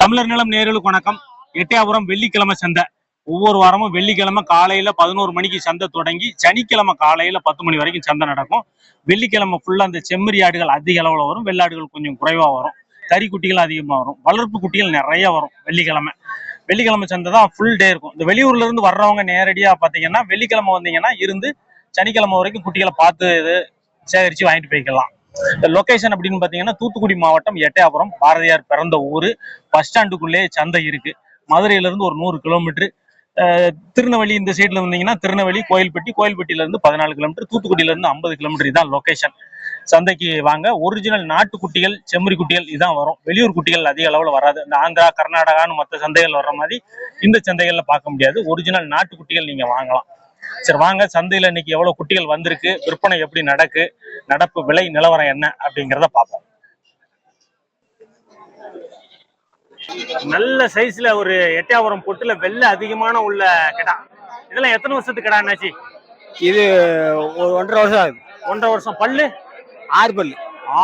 தமிழர் நிலம் நேயர்களுக்கு வணக்கம். எட்டயபுரம் வெள்ளிக்கிழமை சந்தை. ஒவ்வொரு வாரமும் வெள்ளிக்கிழமை காலையில 11 மணிக்கு சந்தை தொடங்கி சனிக்கிழமை காலையில 10 மணி வரைக்கும் சந்தை நடக்கும். வெள்ளிக்கிழமை ஃபுல்லா அந்த செம்மறி ஆடுகள் அதிக அளவுல வரும், வெள்ளாடுகள் கொஞ்சம் குறைவா வரும், கறி குட்டிகள் அதிகமா வரும், வளர்ப்பு குட்டிகள் நிறைய வரும். வெள்ளிக்கிழமை சந்தை தான் ஃபுல் டே இருக்கும். இந்த வெளியூர்ல இருந்து வர்றவங்க நேரடியா பாத்தீங்கன்னா வெள்ளிக்கிழமை வந்தீங்கன்னா இருந்து சனிக்கிழமை வரைக்கும் குட்டிகளை பார்த்து சேகரிச்சு வாங்கிட்டு போய்க்கலாம். லொகேஷன் அப்படின்னு பாத்தீங்கன்னா தூத்துக்குடி மாவட்டம் எட்டயபுரம், பாரதியார் பிறந்த ஊரு. பஸ் ஸ்டாண்டுக்குள்ளே சந்தை இருக்கு. மதுரையில இருந்து ஒரு 100 கிலோமீட்டர். திருநெல்வேலி இந்த சைட்ல வந்தீங்கன்னா திருநெல்வேலி, கோயில்பட்டியில இருந்து 14 கிலோமீட்டர், தூத்துக்குடியில இருந்து 50 கிலோமீட்டர். இதான் லொகேஷன். சந்தைக்கு வாங்க. ஒரிஜினல் நாட்டு குட்டிகள், செம்மறி குட்டிகள் இதான் வரும். வெளியூர் குட்டிகள் அதிக அளவுல வராது. இந்த ஆந்திரா, கர்நாடகான்னு மற்ற சந்தைகள் வர்ற மாதிரி இந்த சந்தைகள்ல பார்க்க முடியாது. ஒரிஜினல் நாட்டு குட்டிகள் நீங்க வாங்கலாம். சரி வாங்க, சந்தையில இன்னைக்கு எவ்வளவு குட்டிகள் வந்திருக்கு, விற்பனை எப்படி நடப்பு விலை நிலவரம் என்ன அப்படிங்கிறத பார்ப்போம். நல்ல சைஸ்ல ஒரு எட்டயபுரம் பொட்டுல வெள்ளை அதிகமான உள்ள கிடா. இதெல்லாம் எத்தனை வருஷத்துக்கு கிடா என்னாச்சு? இது ஒரு 1.5 வருஷம் ஆகுது. 1.5 வருஷம். பல்லு 6 பல்லு.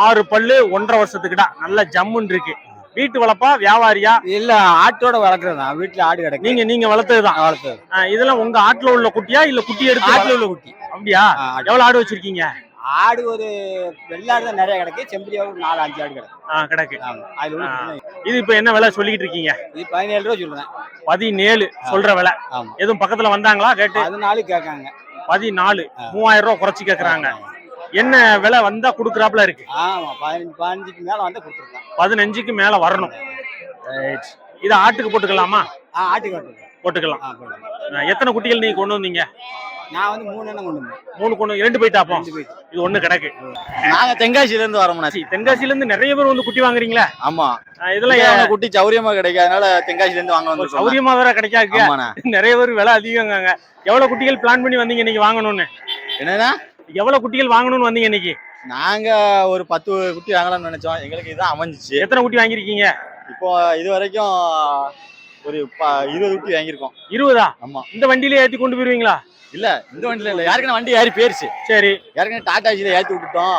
6 பல்லு 1.5 வருஷத்துக்கு கிடா. நல்ல ஜம்முன்னு இருக்கு. வீட்டு வளர்ப்பா வியாபாரியா? இல்ல, ஆட்டோட வளர்க்கறதா. வீட்டுல ஆடு கிடக்கு. நீங்க வளர்த்ததுதான்? வளர்த்தது. இதெல்லாம் உங்க ஆட்டுல உள்ள குட்டியா இல்ல குட்டி எடுத்து? ஆட்டுல உள்ள குட்டி. அப்படியா? எவ்வளவு ஆடு வச்சிருக்கீங்க? ஆடு ஒரு வெள்ளாடு தான் நிறைய கிடக்கு. செம்பரி ஒரு 4-5 ஆடு கிடக்கு. இது இப்ப என்ன விலை சொல்லிட்டு இருக்கீங்க? இது 17 ரூபா சொல்றேன். 17 சொல்ற விலை. எதுவும் பக்கத்துல வந்தாங்களா கேட்டு? 14 கேட்காங்க. 14. 3000 ரூபாய் குறைச்சு கேக்குறாங்க. என்ன விலை வந்தா குடுக்கறாப்ல இருக்கு? ஆமா, 15க்கு மேல வந்தா கொடுத்துருக்கேன். 15க்கு மேல வரணும். இது ஆட்டுக்கு போட்டுக்கலாமா? ஆட்டுக்கு போட்டுக்கலாம். எத்தனை குட்டிகள் நீங்க கொண்டு வந்தீங்க? நான் வந்து 3 எண்ணம் கொண்டு வந்தேன். 3 கொண்டு 2 போயிட்டாப்போ. இது 1 கிடக்கு. நாங்க தென்காசில இருந்து வரோம்னா. தென்காசில இருந்து நிறைய பேர் வந்து குட்டி வாங்குறீங்களா? ஆமா. இதெல்லாம் குட்டி சௌரியமா கிடைக்கும், அதனால தென்காசில இருந்து வாங்க வந்தோம். சௌரியமா வேற கிடைக்காது. நிறைய பேர் விலை அதிகங்க. எவ்வளவு குட்டிகள் பிளான் பண்ணி வந்தீங்க இன்னைக்கு வாங்கணும்னு? என்னன்னா எவ்வளவு குட்டிகள் வாங்கணும்னு வந்தீங்க இன்னைக்கு? நாங்க ஒரு 10 குட்டி வாங்கலாம்னு நினைச்சோம். எங்களுக்கு இதான் அமைஞ்சிச்சு. எத்தனை குட்டி வாங்கிருக்கீங்க இப்போ? இது வரைக்கும் ஒரு 20 குட்டி வாங்கியிருக்கோம். 20ஆ? ஆமா. இந்த வண்டியில ஏத்தி கொண்டு போயிருவீங்களா? இல்ல, இந்த வண்டியில இல்ல. யாருக்குன்னு வண்டி ஏறி போயிருச்சு. சரி. யாருக்குன்னு டாடாஜில ஏத்தி விட்டுட்டோம்.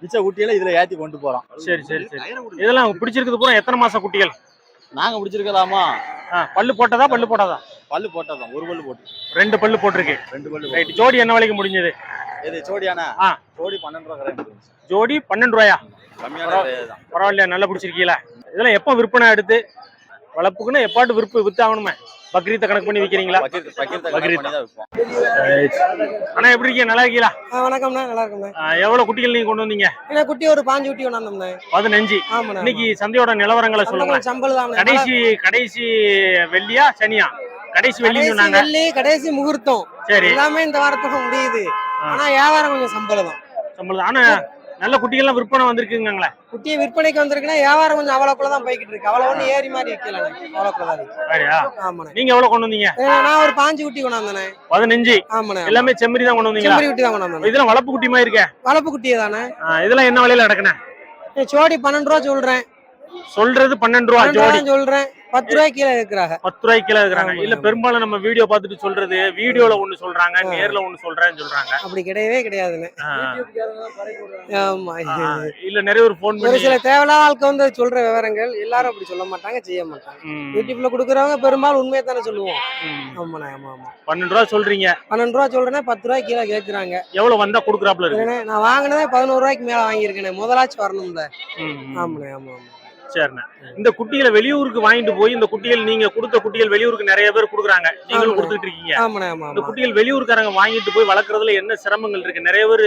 மிச்ச குட்டியில இதுல ஏத்தி கொண்டு போறோம். சரி. இதெல்லாம் பிடிச்சிருக்குது பூரா எத்தனை மாச குட்டிகள்? நாங்க பிடிச்சிருக்கலாமா? பல்லு போட்டதா? பல்லு போடாதா? பல்லு போட்டதான். ஒரு பல்லு போட்டு. 2 பல்லு போட்டிருக்கு. 2 பல்லு. ரைட். ஜோடி என்ன விலைக்கு முடிஞ்சது? இது ஜோடியானா? ஜோடி 12 ரூபாய் கிடையாது. ஜோடி 12 ரூபாயா? கம்மியான தான். பரவாயில்லையா? நல்லா பிடிச்சிருக்கீங்களா? இதெல்லாம் எப்ப விற்பனை எடுத்து வளர்ப்புக்குன்னா எப்பாட்டு வித்தாகணுமே? பக்ரீத்தை கணக்கு பண்ணி விக்கிறீங்களா? ஆனா எப்படி இருக்கீங்க? நல்லா இருக்கீங்களா? வணக்கம்ண்ணா. நல்லா இருக்கும்ண்ணா. எவ்வளவு குட்டிகள் நீங்க கொண்டு வந்தீங்க? குட்டி ஒரு 5 குட்டி கொண்டாந்தோம்ண்ணா. 15. இன்னைக்கு சந்தையோட நிலவரங்களை சொல்லுங்க. சம்பளம் கடைசி வெள்ளியா சனியா? கடைசி வெள்ளி சொன்னாங்க. கடைசி முகூர்த்தம். சரி. எல்லாமே இந்த வாரத்துக்கு முடியுது. ஆனா வியாபாரம் கொஞ்சம் சம்பளம். ஆனா நல்ல குட்டிகள்லாம் விற்பனை வந்திருக்குங்களே. குட்டியை விற்பனைக்கு வந்திருக்குன்னா வியாபாரம் கொஞ்சம் அவ்வளவுக்குள்ளதான் போய்கிட்டு இருக்கு. அவ்வளவு ஒண்ணு ஏறி மாதிரி இருக்கல. அவ்வளவுக்குள்ளதான். நீங்க எவ்வளவு கொண்டு வந்தீங்க? நான் ஒரு 5 குட்டி கொண்டாந்தேன். 15. ஆமாண்ணே. எல்லாமே செம்மறி தான் கொண்டு வந்தீங்க? செம்மறி குட்டி தான் கொண்டாந்தேன். இதெல்லாம் வளர்ப்பு குட்டி மாதிரி இருக்கே? வளர்ப்பு குட்டியே தானே. இதெல்லாம் என்ன விலையில நடக்குனே? ஜோடி 12 ரூபா சொல்றேன். சொல்றது 12 ரூபா ஜோடி சொல்றேன். 10 ரூபாய்க்கு கீழே இருக்கிறாங்க. 10 ரூபாய்க்கு கீழே இருக்கிறாங்க. இல்ல பெரும்பாலும் நம்ம வீடியோ பார்த்துட்டு சொல்றது வீடியோல ஒண்ணு சொல்றாங்க, நேர்ல ஒண்ணு சொல்றேன்னு சொல்றாங்க. அப்படி கிடையவே கிடையாதுன்னு. ஆமா. இல்ல நிறைய ஒரு போன் பண்ணி ஒரு சில தேவையில்லாத ஆட்கள் வந்து சொல்ற விவரங்கள் எல்லாரும் அப்படி சொல்ல மாட்டாங்க, செய்ய மாட்டாங்க. யூடியூப்ல கொடுக்குறவங்க பெரும்பாலும் உண்மையை தானே சொல்லுவோம். ஆமாண்ணா. ஆமா. 12 ரூபா சொல்றீங்க? 12 ரூபா சொல்றேன். 10 ரூபாய்க்கு கீழே கேட்கறாங்க. எவ்வளவு வந்தா கொடுக்குறாப்ல இருக்கு? நான் வாங்கினதே 11 ரூபாய்க்கு மேல வாங்கியிருக்கேன். முதலாச்சும் வரணும்ல. ஆமாண்ணே. ஆமா. சரிண்ணே. இந்த குட்டிகளை வெளியூருக்கு வாங்கிட்டு போய் இந்த குட்டிகள் நீங்க கொடுத்த குட்டிகள் வெளியூருக்கு நிறைய பேர் கொடுக்குறாங்க, நீங்களும் கொடுத்துட்டு இருக்கீங்க. இந்த குட்டிகள் வெளியூருக்காரங்க வாங்கிட்டு போய் வளர்க்கறதுல என்ன சிரமங்கள் இருக்கு? நிறைய பேர்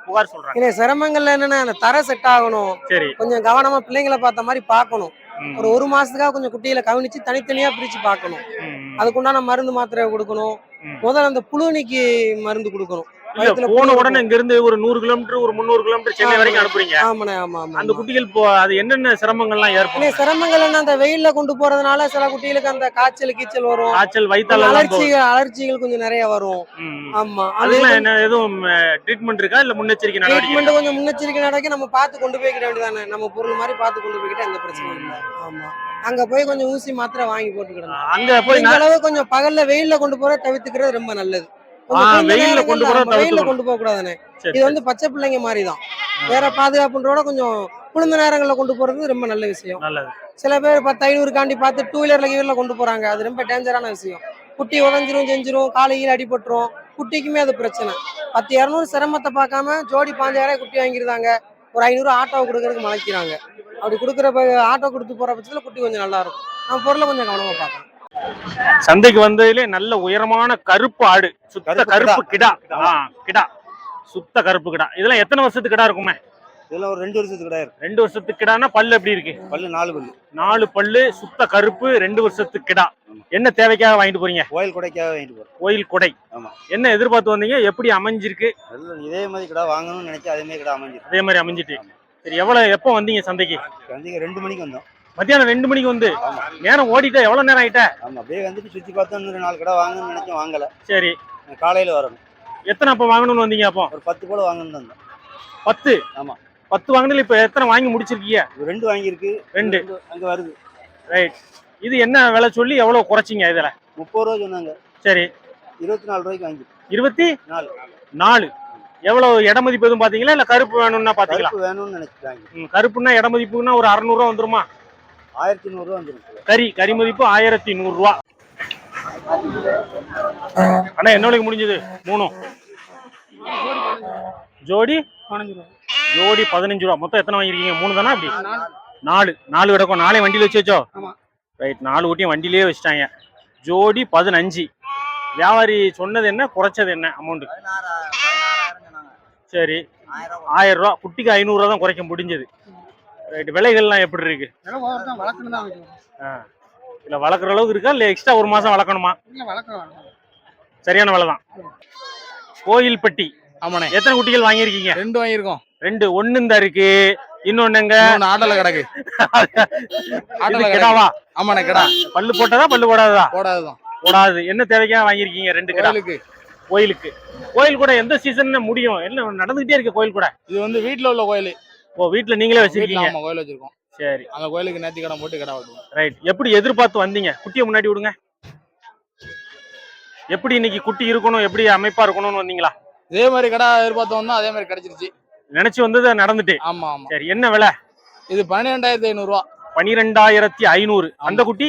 புகார் சொல்றாங்க. சிரமங்கள் என்னன்னா அந்த தர செட் ஆகணும். சரி. கொஞ்சம் கவனமா பிள்ளைங்களை பார்த்த மாதிரி பார்க்கணும். ஒரு மாசத்துக்காக கொஞ்சம் குட்டிகளை கவனிச்சு தனித்தனியா பிரிச்சு பார்க்கணும். அதுக்குண்டான மருந்து மாத்திரை கொடுக்கணும். முதல்ல அந்த புழுனிக்கு மருந்து கொடுக்கணும். போன உடனே இங்க இருந்து ஒரு 100 கிலோமீட்டர், ஒரு 300 கிலோமீட்டர் சென்னை வரைக்கும் அனுப்புறீங்க. அந்த குட்டிகள் அது என்னென்ன சிரமங்கள்லாம் ஏற்படும்? சிரமங்கள் என்ன, அந்த வெயில்ல கொண்டு போறதுனால சில குட்டிகளுக்கு அந்த காய்ச்சல் கீச்சல் வரும். காய்ச்சல், வயித்தால அலர்ஜிகள் கொஞ்சம் நிறைய வரும். ஆமா. அதெல்லாம் என்ன எதுவும் ட்ரீட்மெண்ட் இருக்கா இல்ல முன்னெச்சரிக்கை நடவடிக்கை? ட்ரீட்மெண்ட் கொஞ்சம் முன்னெச்சரிக்கை நடக்க நம்ம பார்த்து கொண்டு போய்க்கிட வேண்டியதானே. நம்ம பொருள் மாதிரி பார்த்து கொண்டு போய்கிட்ட எந்த பிரச்சனையும் இல்லை. ஆமா. அங்க போய் கொஞ்சம் ஊசி மாத்திரை வாங்கி போட்டுக்கிடணும். அங்க போய் அளவு கொஞ்சம் பகல்ல வெயில்ல கொண்டு போற தவிர்த்துக்கிறது ரொம்ப நல்லது. வெயில்ல கொண்டு போக கூடாதுன்னு. இது வந்து பச்சை பிள்ளைங்க மாதிரிதான். வேற பாதுகாப்புன்றோட கொஞ்சம் குளிர்ந்த நேரங்கள்ல கொண்டு போறது ரொம்ப நல்ல விஷயம். சில பேர் 10,500 பார்த்து 2 வீலர்ல கொண்டு போறாங்க. அது ரொம்ப டேஞ்சரான விஷயம். குட்டி உதஞ்சிரும், செஞ்சிரும், காலையில் அடிபட்டுரும். குட்டிக்குமே அது பிரச்சனை. 10, 200 சிரமத்தை பார்க்காம ஜோடி 5,000 குட்டி வாங்கிருந்தாங்க. ஒரு 500 ஆட்டோ கொடுக்கறதுக்கு மலைக்கிறாங்க. அப்படி கொடுக்குற ஆட்டோ கொடுத்து போற பட்சத்தில் குட்டி கொஞ்சம் நல்லா இருக்கும். நம்ம பொருளை கொஞ்சம் கவனமா பார்க்கணும். சந்தைக்கு வந்ததுல நல்ல உயரமான கருப்பு ஆடு, சுத்த கருப்பு கிடா. கிடா, சுத்த கருப்பு கிடா. இதெல்லாம் எத்தனை வருஷத்துக்கு கிடா இருக்குமே? இதெல்லாம் ஒரு 2 வருஷத்துக்கு கிடையாது. 2 வருஷத்துக்கு கிடானா பல்லு எப்படி இருக்கு? பல்லு 4 பல்லு. 4 பல்லு, சுத்த கருப்பு, 2 வருஷத்துக்கு கிடா. என்ன தேவைக்காக வாங்கிட்டு போறீங்க? கோயில் கொடைக்காக வாங்கிட்டு போறோம். கோயில் கொடை. ஆமா. என்ன எதிர்பார்த்து வந்தீங்க? எப்படி அமைஞ்சிருக்கு? இதே மாதிரி கடை வாங்கணும்னு நினைச்சா அதே மாதிரி கடை அமைஞ்சிருக்கு. அதே மாதிரி அமைஞ்சிட்டு. சரி, எப்போ வந்தீங்க சந்தைக்கு? சந்தைக்கு 2 மணிக்கு வந்தோம். மத்தியானம் 2 மணிக்கு வந்து நேரம் ஓடிட்டா? எவ்வளவு நேரம் ஆயிட்ட? ஆமா, அப்படியே வந்துட்டு சுத்தி பார்த்தோம். இன்னொரு 4 கடை வாங்கணும்னு நினைச்சோம், வாங்கல. சரி, காலையில வரணும். எத்தனை அப்ப வாங்கணும்னு வந்தீங்க? அப்போ ஒரு 10 போல வாங்கணும்னு வந்தோம். 10? ஆமா, 10 வாங்கினதுல இப்ப எத்தனை வாங்கி முடிச்சிருக்கீங்க? 2 வாங்கியிருக்கு. 2 அங்க வருது. ரைட். இது என்ன விலை சொல்லி எவ்வளவு குறைச்சிங்க இதுல? 30 ரூபா சொன்னாங்க. சரி, 24 ரூபாய்க்கு வாங்கி. 24. எவ்வளவு இட மதிப்பு எதுவும் பாத்தீங்களா? இல்ல கருப்பு வேணும்னா பாத்தீங்களா? கருப்பு வேணும்னு நினைச்சிட்டாங்க. கருப்புன்னா இட மதிப்புன்னா ஒரு 600 ரூபா வந்துருமா? 1100 ரூபா வந்துரும். கறி மதிப்பு 1100 ரூபா. ஆனா என்ன விலைக்கு முடிஞ்சது? 3 ஜோடி 15 ரூபா. ஜோடி 15 ரூபா. மொத்தம் எத்தனை வாங்கிருக்கீங்க? 3 தானா? அப்படி 4 கிடக்கும். 4 வண்டியில வச்சு வச்சோ? ரைட், 4 ஊட்டியும் வண்டியிலே வச்சுட்டாங்க. ஜோடி 15. வியாபாரி சொன்னது என்ன, குறைச்சது என்ன அமௌண்ட்? சரி, 1000 ரூபா. குட்டிக்கு 500 ரூபா தான் குறைக்க முடிஞ்சது. ரைட். விலைகள்லாம் எப்படி இருக்கு? இல்ல வளர்க்குற அளவுக்கு இருக்கா? இல்ல எக்ஸ்ட்ரா ஒரு மாசம் வளர்க்கணுமா? சரியான விலை தான். கோயில்பட்டி. ஆமாண்ணே. எத்தனை குட்டிகள் வாங்கியிருக்கீங்க? 2 வாங்கியிருக்கோம். 2. 1 இந்த இருக்கு, இன்னொன்னுங்க ஆட்டோல கிடக்கு. கிடாவா? ஆமாண்ணே, கிடா. பல்லு போட்டதா பல்லு போடாததா? போடாதுதான். போடாது. என்ன தேவைக்காக வாங்கியிருக்கீங்க? 2 கிடா. கோயிலுக்கு. கோயில் கூட எந்த சீசன் முடியும்? என்ன நடந்துகிட்டே இருக்கு கோயில் கூட? இது வந்து வீட்டுல உள்ள கோயில். ஓ, வீட்டுல நீங்களே வச்சிருக்கீங்க? ஆமா, கோயில் வச்சிருக்கோம். சரி, அந்த கோயிலுக்கு நேர்த்தி கடன் போட்டு கடை வெட்டுவோம். ரைட். எப்படி எதிர்பார்த்து வந்தீங்க? குட்டியை முன்னாடி விடுங்க. எப்படி இன்னைக்கு குட்டி இருக்கணும், எப்படி அமைப்பா இருக்கணும்னு வந்தீங்களா? இதே மாதிரி கடை எதிர்பார்த்து வந்தோம், அதே மாதிரி கிடைச்சிருச்சு. நினைச்சு வந்தது நடந்துட்டு. ஆமா ஆமா. சரி, என்ன விலை? இது 12,500 ரூபா. 12,500. அந்த குட்டி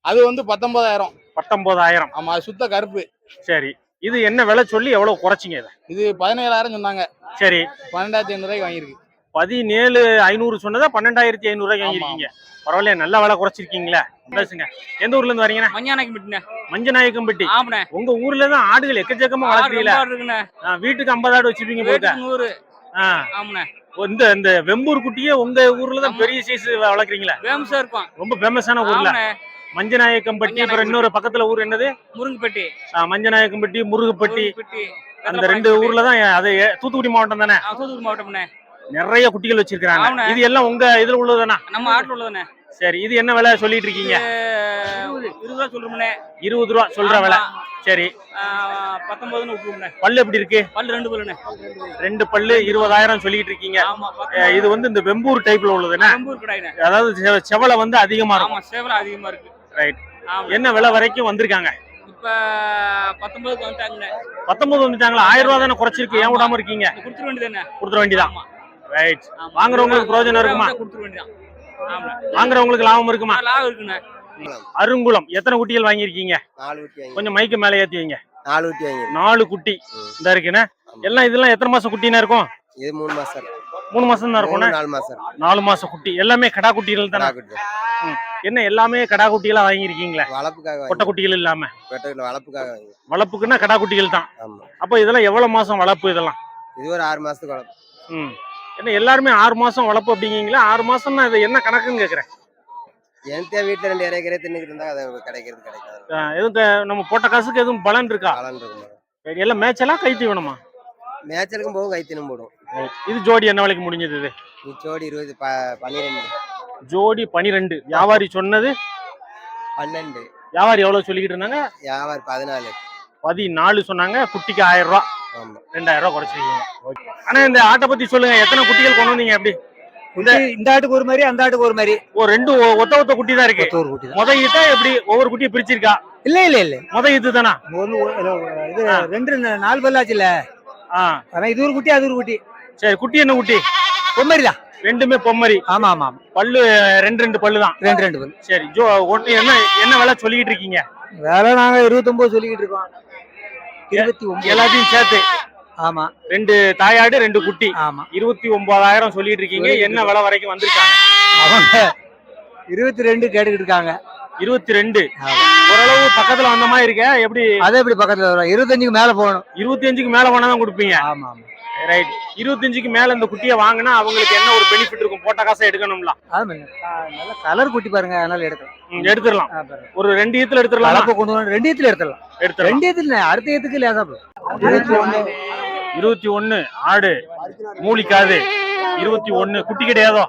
அது வந்து 19,000. 19,000. ஆமா, அது சுத்த கருப்பு. சரி, இது என்ன விலை சொல்லி எவ்வளவு குறைச்சிங்க இதை? இது 17,000 சொன்னாங்க. சரி, 12,500 ரூபாய்க்கு வாங்கியிருக்கு. 17,500 சொன்னதா 12,500 ரூபாய்க்கு வாங்கிருக்கீங்க. பரவாயில்ல, நல்ல விலை குறைச்சிருக்கீங்க. பேசுங்க. எந்த ஊர்ல இருந்து வரீங்கண்ணா? மஞ்சநாயக்கம்பட்டி. உங்க ஊர்ல தான் ஆடுகள் எக்கச்சக்கமா வளர்க்குறீங்களா? வீட்டுக்கு 50 ஆடு வச்சிருப்பீங்க போல. 100. இந்த வெம்பூர் குட்டியே உங்க ஊர்ல தான் பெரிய சைஸ் வளர்க்குறீங்களா? ரொம்ப ஃபேமஸான ஊர்ல மஞ்சநாயக்கம்பட்டி. அப்புறம் இன்னொரு பக்கத்துல ஊர் என்னது? முருங்கப்பட்டி. மஞ்சநாயக்கம்பட்டி, முருகப்பட்டி. அந்த 2 ஊர்ல தான். அது தூத்துக்குடி மாவட்டம் தானே? தூத்துக்குடி மாவட்டம். நிறைய குட்டிகள் வச்சிருக்காங்க. இது எல்லாம் உங்க இதுல உள்ளதானா? நம்ம ஆட்டுல உள்ளதானே. சரி, இது என்ன விலை சொல்லிட்டு இருக்கீங்க? 20 ரூபா சொல்றோம்னே. 20 ரூபா சொல்ற விலை. சரி, 19ன்னு விட்டுருவோம்னே. பல்லு எப்படி இருக்கு? பல்லு 2 பல்லுண்ணே. 2 பல்லு 20,000 சொல்லிட்டு இருக்கீங்க. இது வந்து இந்த வெம்பூர் டைப்ல உள்ளதுன்னா? வெம்பூர் கடாயினே. அதாவது செவலை வந்து அதிகமா இருக்கும். ஆமா, சேவலை அதிகமா இருக்கு. ரைட். என்ன விலை வரைக்கும் வந்திருக்காங்க? இப்ப 19க்கு வந்துட்டாங்கண்ணே. 19 வந்துட்டாங்களா? 1000 ரூபா தானே குறைச்சிருக்கு, ஏன் விடாம இருக்கீங்க? கொடுத்துட வேண்டியதானே. கொடுத்துட வேண்டியதான். ரைட். வாங்குறவங்களுக்கு பிரயோஜனம் இருக்குமா? கொடுத்துட வேண்டியதான். ஆமா, வாங்குறவங்களுக்கு லாபம் இருக்குமா? லாபம் இருக்குண்ணே. அருங்குளம். எத்தனை குட்டிகள் வாங்கியிருக்கீங்க? 4 குட்டி வாங்கி. கொஞ்சம் மைக்கு மேலே ஏத்தி வைங்க. 4 குட்டி வாங்கி. 4 குட்டி இந்த இருக்குண்ணே. எல்லாம் இதெல்லாம் எத்தனை மாசம் குட்டினா இருக்கும்? இது 3 மாசம். 3 மாசம் தான் இருக்கும். 4 மாசம். 4 மாசம் குட்டி. எல்லாமே கடா குட்டிகள் தானே? என்ன எல்லாமே கடா குட்டிகளா வாங்கியிருக்கீங்களா? வளப்புக்காக. கொட்டை குட்டிகள் இல்லாம? வளப்புக்காக வாங்கி. வளப்புக்குன்னா கடா குட்டிகள் தான். ஆமா. அப்ப இதெல்லாம் எவ்வளவு மாசம் வளப்பு இதெல்லாம்? இது ஒரு 6 மாசத்துக்கு வளப்பு. என்ன எல்லாருமே 6 மாசம் வளப்பு அப்படிங்கீங்களா? 6 மாசம்னா இது என்ன கணக்குன்னு கேக்குறேன். என்கிட்ட வீட்டுல 2 இறைக்கறே தின்னுக்கிட்டு இருந்தா அது கிடைக்காது. எதுவும் நம்ம போட்ட காசுக்கு எதுவும் பலன் இருக்கா? பலன் இருக்கும். எல்லாம் மேய்ச்சலா கை தீவனமா? மேய்ச்சலுக்கும் போகும், கைத்தினும் போடும். இது ஜோடி என்ன விலைக்கு முடிஞ்சது? இது ஜோடி 12. ஜோடி 12. வியாபாரி சொன்னது 12. வியாபாரி எவ்வளவு சொல்லிக்கிட்டு இருந்தாங்க? வியாபாரி 14. 14 சொன்னாங்க. குட்டிக்கு 1000 ரூபா. ஆமா, 2000 ரூபா குறைச்சிருக்கீங்க. ஆனா இந்த ஆட்டை பத்தி சொல்லுங்க. எத்தனை குட்டிகள் கொண்டு வந்தீங்க? எப்படி இந்த ஆட்டுக்கு ஒரு மாதிரி, அந்த ஆட்டுக்கு ஒரு மாதிரி. ஒரு 2 ஒத்த குட்டி தான் இருக்கு. முத ஈத்தா எப்படி ஒவ்வொரு குட்டியை பிரிச்சிருக்கா? இல்ல முத ஈத்து தானா? இது 2 4 பல்லாச்சுல. இது ஒரு குட்டி, அது ஒரு குட்டி. சரி, குட்டி என்ன குட்டி? பொம்மரிதான். ரெண்டுமே பொம்மரி. ஆமா ஆமா ஆமா. பல்லு ரெண்டு பல்லு தான். ரெண்டு பல்லு. சரி ஒண்ணு என்ன விலை சொல்லிக்கிட்டு இருக்கீங்க? வேலை நாங்க 29 சொல்லிக்கிட்டு இருக்கோம். 29 எல்லாத்தையும் சேர்த்து. ஆமா. 2 தாயாடு 2 குட்டி. ஆமா. 29,000 சொல்லிட்டு இருக்கீங்க. என்ன விலை வரைக்கும் வந்திருக்காங்க? அவங்க 22 கேட்டுக்கிட்டு இருக்காங்க. 22. ஓரளவு பக்கத்துல வந்த மாதிரி இருக்க. எப்படி? அதே எப்படி பக்கத்துல வரும்? 25க்கு மேல போகணும். 25க்கு மேல போனா தான் கொடுப்பீங்க. ஆமா ஆமா. ரைட். 25க்கு மேல இந்த குட்டியை வாங்கினா அவங்களுக்கு என்ன ஒரு பெனிஃபிட் இருக்கும்? போட்ட காசை எடுக்கணும்ல. நல்ல கலர் குட்டி பாருங்க, அதனால எடுக்கலாம். எடுத்துடலாம். ஒரு 2 ஈத்துல எடுத்துடலாம். கலப்பை கொண்டு வந்து 2 ஈத்துல எடுத்துடலாம். 2 ஈத்துல அடுத்த ஈத்துக்கு லேசா போகும். 21 ஆடு மூலிக்காது. 21 குட்டி கிடையாதோ?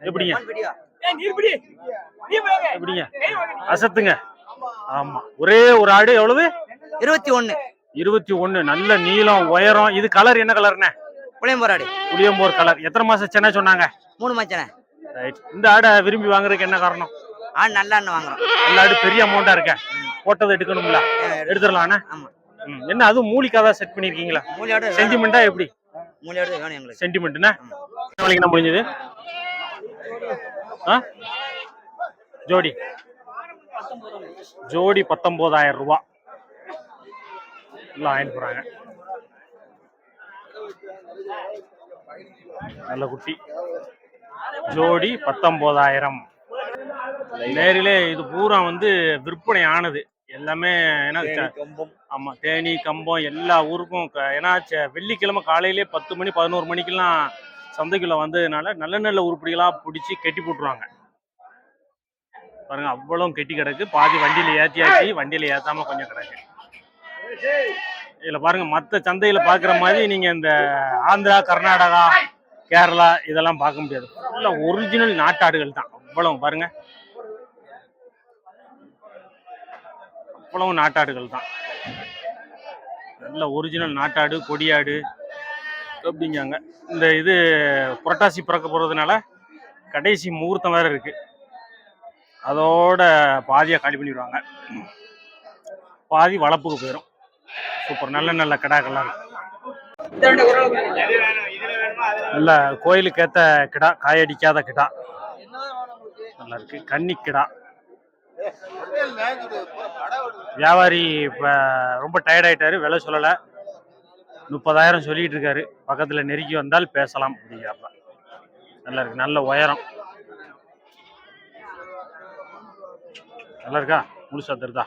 எப்படிங்க? எப்படிங்க? அசத்துங்க. ஆமா. ஒரே ஒரு ஆடு. எவ்வளவு? 21. 21. நல்ல நீளம் உயரம். இது கலர் என்ன கலர்ண்ணே? புளியம்போர் கலர். எத்தனை மாசம் சென்னை சொன்னாங்க? 3 மாசம். ரைட். இந்த ஆடை விரும்பி வாங்குறதுக்கு என்ன காரணம்? நல்லா வாங்குறோம். நல்ல ஆடு பெரிய அமௌண்டா இருக்க. போட்டதை எடுக்கணும்ல. எடுத்துடலாண்ணே. என்ன அதுவும் மூலிக்காதா செட் பண்ணிருக்கீங்களா? சென்டிமெண்டா எப்படி? சென்டிமெண்ட்னா என்ன முடிஞ்சது? ஜோடி 19,000 ரூபாய் வாங்கிட்டு போறாங்க. நல்ல குட்டி. ஜோடி 19,000. நேரிலே இது பூரா வந்து விற்பனை ஆனது எல்லாமே. ஏன்னா ஆமா, தேனி கம்பம் எல்லா ஊருக்கும். ஏன்னா வெள்ளிக்கிழமை காலையிலே 10 மணி 11 மணிக்கெல்லாம் சந்தைக்குள்ள வந்ததுனால நல்ல நல்ல உருப்படிகளா பிடிச்சி கெட்டி போட்டுருவாங்க பாருங்க. அவ்வளவு கெட்டி கிடக்கு. பாதி வண்டியில ஏற்றியாச்சு, வண்டியில ஏத்தாம கொஞ்சம் கிடக்கு. இதுல பாருங்க, மற்ற சந்தையில பாக்குற மாதிரி நீங்க இந்த ஆந்திரா, கர்நாடகா, கேரளா இதெல்லாம் பார்க்க முடியாது. ஃபுல்லா ஒரிஜினல் நாட்டாடுகள் தான். அவ்வளவு பாருங்க, அவ்வளவு நாட்டாடுகள் தான். நல்ல ஒரிஜினல் நாட்டாடு, கொடியாடு அப்படிங்காங்க. இந்த இது புரட்டாசி பிறக்க போறதுனால கடைசி முகூர்த்தம் வேற இருக்கு. அதோட பாதியா காலி பண்ணிடுவாங்க. பாதி வளர்ப்புக்கு போயிடும். சூப்பர். நல்ல நல்ல கிடாக்கெல்லாம் இருக்கு. நல்ல கோயிலுக்கு ஏத்த கிடா, காயடிக்காத கிடா நல்லா இருக்கு. கன்னி கிடா. வியாபாரி இப்ப ரொம்ப டயர்ட் ஆயிட்டாரு, விலை சொல்லல. 30,000 சொல்லிட்டு இருக்காரு. பக்கத்துல நெருக்கி வந்தால் பேசலாம் அப்படிங்கிறப்ப. நல்லா இருக்கு. நல்ல உயரம். நல்லா இருக்கா? முழுசா தருதா?